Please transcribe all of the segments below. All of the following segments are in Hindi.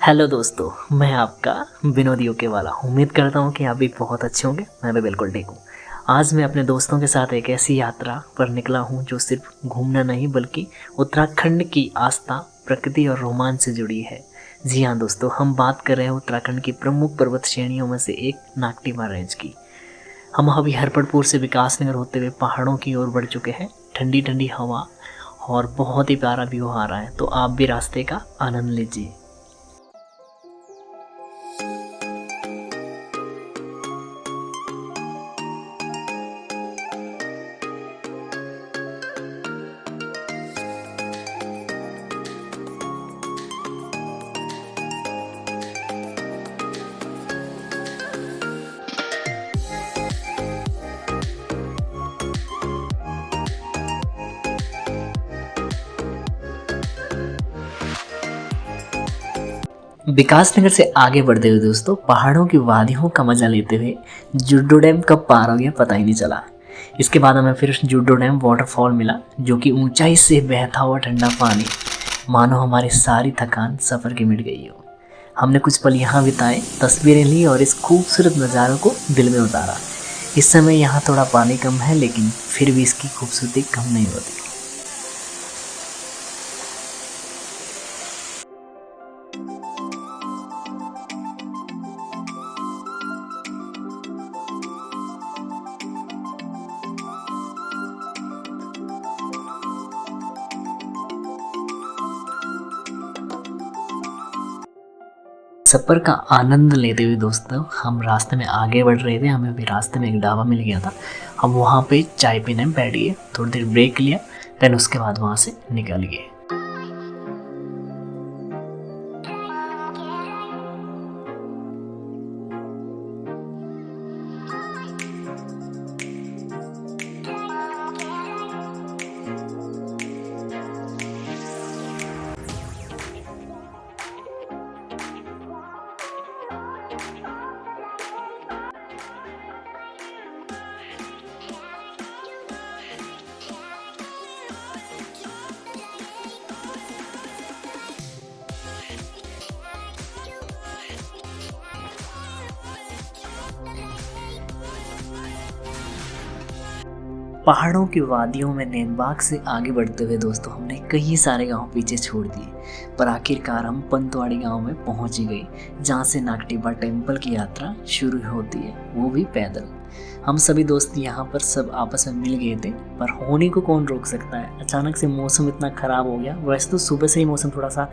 हेलो दोस्तों, मैं आपका विनोद यूके वाला। उम्मीद करता हूँ कि आप भी बहुत अच्छे होंगे। मैं भी बिल्कुल ठीक हूँ। आज मैं अपने दोस्तों के साथ एक ऐसी यात्रा पर निकला हूँ जो सिर्फ घूमना नहीं बल्कि उत्तराखंड की आस्था, प्रकृति और रोमांच से जुड़ी है। जी हाँ दोस्तों, हम बात कर रहे हैं उत्तराखंड की प्रमुख पर्वत श्रेणियों में से एक नागटिमा रेंज की। हम अभी हरपटपुर से विकासनगर होते हुए पहाड़ों की ओर बढ़ चुके हैं। ठंडी ठंडी हवा और बहुत ही प्यारा व्यू आ रहा है, तो आप भी रास्ते का आनंद लीजिए। विकासनगर से आगे बढ़ते हुए दोस्तों पहाड़ों की वादियों का मजा लेते हुए जुड्डो डैम कब पार हो गया पता ही नहीं चला। इसके बाद हमें फिर जुड्डो डैम वाटरफॉल मिला, जो कि ऊंचाई से बहता हुआ ठंडा पानी मानो हमारी सारी थकान सफ़र की मिट गई हो। हमने कुछ पल यहाँ बिताए, तस्वीरें ली और इस खूबसूरत नज़ारों को दिल में उतारा। इस समय यहाँ थोड़ा पानी कम है, लेकिन फिर भी इसकी खूबसूरती कम नहीं होती। सफ़र का आनंद लेते हुए दोस्तों हम रास्ते में आगे बढ़ रहे थे। हमें भी रास्ते में एक ढाबा मिल गया था। हम वहाँ पे चाय पीने बैठ गए, थोड़ी देर ब्रेक लिया, देन उसके बाद वहाँ से निकल गए। पहाड़ों की वादियों में नैनबाग से आगे बढ़ते हुए दोस्तों हमने कई सारे गांव पीछे छोड़ दिए, पर आखिरकार हम पंतवाड़ी गांव में पहुंच ही गए, जहां से नागटिमा टेम्पल की यात्रा शुरू होती है, वो भी पैदल। हम सभी दोस्त यहाँ पर सब आपस में मिल गए थे, पर होने को कौन रोक सकता है। अचानक से मौसम इतना ख़राब हो गया। वैसे तो सुबह से ही मौसम थोड़ा सा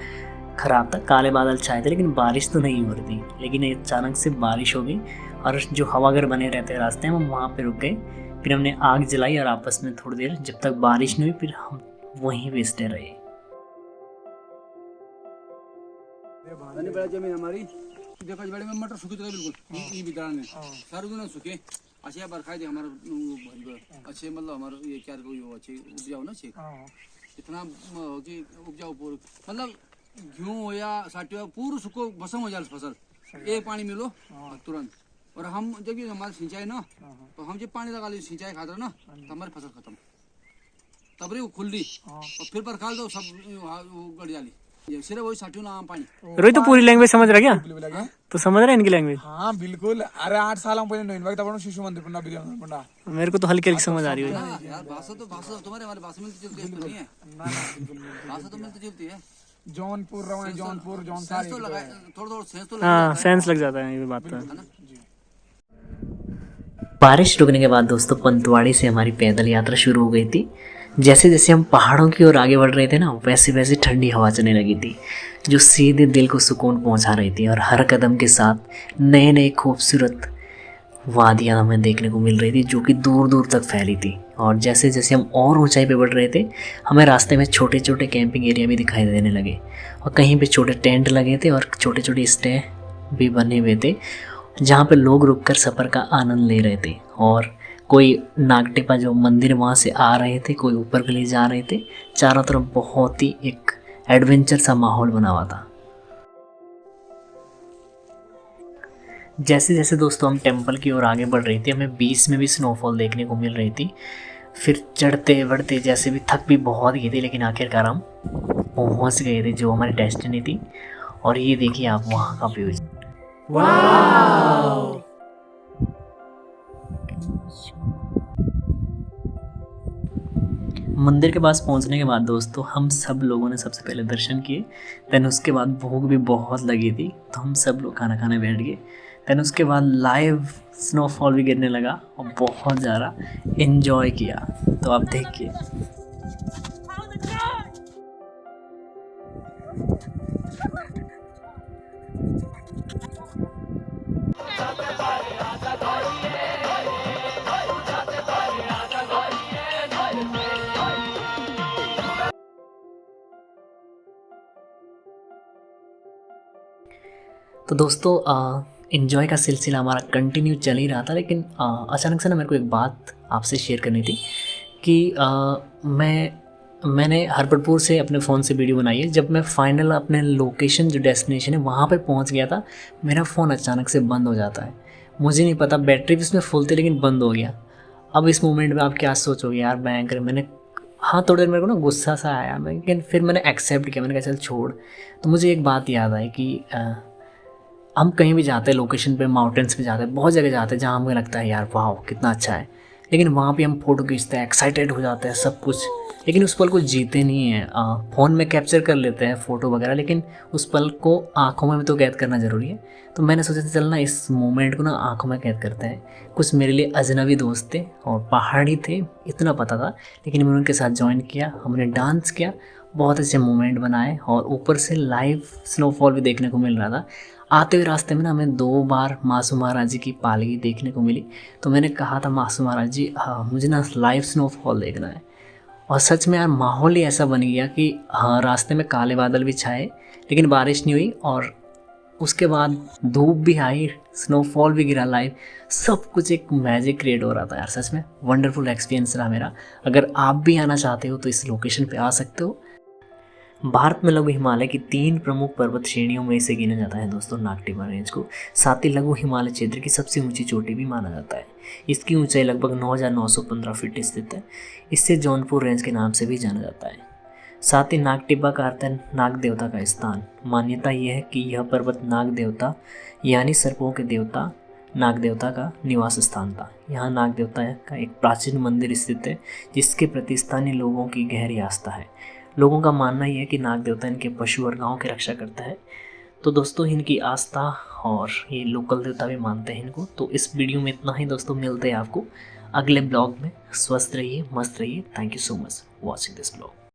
ख़राब था, काले बादल छाए थे, लेकिन बारिश तो नहीं हो रही थी। लेकिन अचानक से बारिश हो गई और जो हवागर बने रहते हैं रास्ते में, हम वहाँ पर रुक गए। फिर हमने आग जलाई और आपस में थोड़ी देर, जब तक बारिश नहीं हुई, फिर हम वहीं बेचते रहे। बड़ा जमीन हमारी देखो बड़े में मटर सूखी तो बिल्कुल ये बितारा ने सारे दिन सूखे अच्छे बरखा दे हमारा अच्छे मतलब हमारा ये क्या को अच्छे उपजाऊ ना छे इतना कि उपजाऊ पूरा मतलब गेहूं हो या साटिया पूरा सूखो भसम हो जाए फसल एक पानी मिलो तुरंत। और हम जब ये हमारी सिंचाई ना तो हम जब पानी लगा ली सिंचाई खातर ना तो हमारी फसल खत्म, तब रे वो खुल ली और फिर बरखा दो सब गड़ जाली सिर्फ वही साटियों ना पानी। रोहित तो पूरी लैंग्वेज समझ रहा क्या? तो समझ रहा है इनकी लैंग्वेज? हाँ बिल्कुल। अरे 8 साल पहले नोइन भाई तब शिशु मंदिर पुन्ना बिलियन पुन्ना मेरे को तो हल्की हल्की समझ आ रही है यार। भाषा तुम्हारे हमारे भाषा में तो चलती है नहीं है ना बिल्कुल भाषा तो मिलती जुलती है। जौनपुर रवा जौनपुर जौन सारे तो लगा थोड़ा सेंस तो हाँ, सेंस लग जाता है ये बात तो। बारिश रुकने के बाद दोस्तों पंतवाड़ी से हमारी पैदल यात्रा शुरू हो गई थी। जैसे जैसे हम पहाड़ों की ओर आगे बढ़ रहे थे ना, वैसे वैसे ठंडी हवा चलने लगी थी, जो सीधे दिल को सुकून पहुंचा रही थी। और हर कदम के साथ नए नए खूबसूरत वादियाँ हमें देखने को मिल रही थी, जो कि दूर दूर तक फैली थी। और जैसे जैसे हम और ऊंचाई पे बढ़ रहे थे, हमें रास्ते में छोटे छोटे कैंपिंग एरिया भी दिखाई देने लगे, और कहीं पे छोटे टेंट लगे थे और छोटे छोटे स्टे भी बने हुए थे, जहाँ पे लोग रुककर सफ़र का आनंद ले रहे थे। और कोई नागटिमा जो मंदिर वहाँ से आ रहे थे, कोई ऊपर के लिए जा रहे थे। चारों तरफ बहुत ही एक एडवेंचर सा माहौल बना हुआ था। जैसे जैसे दोस्तों हम टेम्पल की ओर आगे बढ़ रही थी, हमें बीच में भी स्नोफॉल देखने को मिल रही थी। फिर चढ़ते बढ़ते जैसे भी थक भी बहुत गई थी, लेकिन आखिरकार हम पहुंच गए थे जो हमारी डेस्टिनी थी। और ये देखिए आप वहाँ का व्यू। मंदिर के पास पहुंचने के बाद दोस्तों हम सब लोगों ने सबसे पहले दर्शन किए। देन उसके बाद भूख भी बहुत लगी थी तो हम सब लोग खाना खाने बैठ गए। देन उसके बाद लाइव स्नोफॉल भी गिरने लगा और बहुत ज़्यादा इन्जॉय किया। तो आप देखिए तो दोस्तों इन्जॉय का सिलसिला हमारा कंटिन्यू चल ही रहा था, लेकिन अचानक से ना मेरे को एक बात आपसे शेयर करनी थी कि मैंने हरपटपुर से अपने फ़ोन से वीडियो बनाई है। जब मैं फाइनल अपने लोकेशन जो डेस्टिनेशन है वहाँ पे पहुँच गया था, मेरा फ़ोन अचानक से बंद हो जाता है। मुझे नहीं पता, बैटरी भी इसमें फुल थी लेकिन बंद हो गया। अब इस मोमेंट में आप क्या सोचोगे यार, भयंकर। मैंने हाँ थोड़ी देर मेरे को ना गुस्सा सा आया, लेकिन फिर मैंने एक्सेप्ट किया। मैंने कहा चल छोड़। तो मुझे एक बात याद आई कि हम कहीं भी जाते हैं लोकेशन पे, माउंटेन्स पे जाते हैं, बहुत जगह जाते हैं जहाँ हमें लगता है यार वाह कितना अच्छा है, लेकिन वहाँ पे हम फ़ोटो खींचते हैं, एक्साइटेड हो जाते हैं सब कुछ, लेकिन उस पल को जीते नहीं हैं। फ़ोन में कैप्चर कर लेते हैं फ़ोटो वगैरह, लेकिन उस पल को आँखों में भी तो कैद करना ज़रूरी है। तो मैंने सोचा चल ना इस मोमेंट को ना आँखों में कैद करते हैं। कुछ मेरे लिए अजनबी दोस्त थे और पहाड़ी थे, इतना पता था, लेकिन मैंने उनके साथ ज्वाइन किया, हमने डांस किया, बहुत अच्छे मोमेंट बनाए और ऊपर से लाइव स्नोफॉल भी देखने को मिल रहा था। आते हुए रास्ते में ना हमें 2 बार मासू महाराज जी की पालकी देखने को मिली। तो मैंने कहा था मासू महाराज जी मुझे ना लाइव स्नोफॉल देखना है। और सच में यार माहौल ही ऐसा बन गया कि हाँ रास्ते में काले बादल भी छाए लेकिन बारिश नहीं हुई, और उसके बाद धूप भी आई, स्नोफॉल भी गिरा लाइव, सब कुछ एक मैजिक क्रिएट हो रहा था यार। सच में वंडरफुल एक्सपीरियंस रहा मेरा। अगर आप भी आना चाहते हो तो इस लोकेशन पे आ सकते हो। भारत में लघु हिमालय की 3 प्रमुख पर्वत श्रेणियों में से गिना जाता है दोस्तों नागटिब्बा रेंज को। साथ ही लघु हिमालय क्षेत्र की सबसे ऊंची चोटी भी माना जाता है। इसकी ऊंचाई लगभग 9,915 फीट स्थित है। इससे जौनपुर रेंज के नाम से भी जाना जाता है। साथ ही नागटिब्बा का अर्थ है नाग देवता का स्थान। मान्यता यह है कि यह पर्वत नाग देवता यानी सर्पों के देवता नाग देवता का निवास स्थान था। यहाँ नाग देवता का एक प्राचीन मंदिर स्थित है जिसके प्रति स्थानीय लोगों की गहरी आस्था है। लोगों का मानना ही है कि नाग देवता इनके पशु और गांव की रक्षा करता है। तो दोस्तों इनकी आस्था और ये लोकल देवता भी मानते हैं इनको। तो इस वीडियो में इतना ही दोस्तों, मिलते हैं आपको अगले ब्लॉग में। स्वस्थ रहिए, मस्त रहिए। Thank you so much watching this blog.